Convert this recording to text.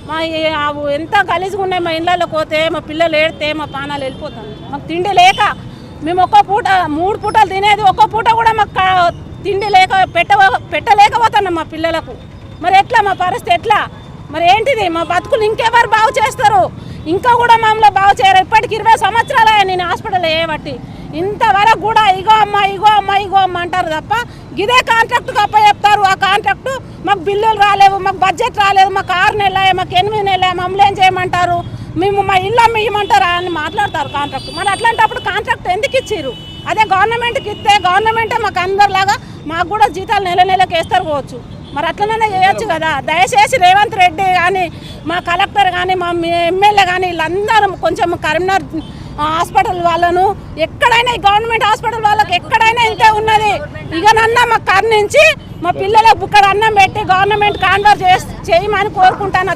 మా ఎంత గలీజ్గా ఉన్నాయి. మా ఇళ్ళలో పోతే మా పిల్లలు ఏడితే మా పానాలు వెళ్ళిపోతాను. మాకు తిండి లేక మేము ఒక్కో పూట 3 పూటలు తినేది, ఒక్కో పూట కూడా మాకు తిండి లేక పెట్టలేకపోతున్నాం మా పిల్లలకు. మరి ఎట్లా మా పరిస్థితి ఎట్లా? మరి ఏంటిది మా బతుకులు? ఇంకెవరు బాగు చేస్తారు? ఇంకా కూడా మమ్మల్ని బాగు చేయరు. ఇప్పటికి 20 సంవత్సరాలు నేను హాస్పిటల్ వేయబట్టి ఇంతవరకు కూడా ఇగో అమ్మ ఇగో అమ్మ ఇగో అమ్మ అంటారు తప్ప ఇదే కాంట్రాక్ట్కి అప్ప చెప్తారు. ఆ కాంట్రాక్టు మాకు బిల్లులు రాలేవు, మాకు బడ్జెట్ రాలేదు, మాకు 6 నెలలు మాకు 8 నెలలు మమ్మల్ని ఏం చేయమంటారు, మేము మా ఇల్లు అమ్మియమంటారా అని మాట్లాడతారు కాంట్రాక్ట్. మరి అట్లాంటప్పుడు కాంట్రాక్ట్ ఎందుకు ఇచ్చిర్రు? అదే గవర్నమెంట్కి ఇస్తే గవర్నమెంటే మాకు అందరిలాగా మాకు కూడా జీతాలు నెలకి వేస్తారు పోవచ్చు. మరి అట్లనే చేయొచ్చు కదా. దయచేసి రేవంత్ రెడ్డి కానీ మా కలెక్టర్ కానీ మా ఎమ్మెల్యే కానీ వీళ్ళందరూ కొంచెం కరీంనగర్ హాస్పిటల్ వాళ్ళను ఎక్కడైనా గవర్నమెంట్ హాస్పిటల్ వాళ్ళకి ఎక్కడైనా ఇంతే ఉన్నది. ఇకనన్నా మాకు కరుణించి మా పిల్లలకు ఇక్కడ అన్నం పెట్టి గవర్నమెంట్ కాన్వర్ చేయమని కోరుకుంటాను.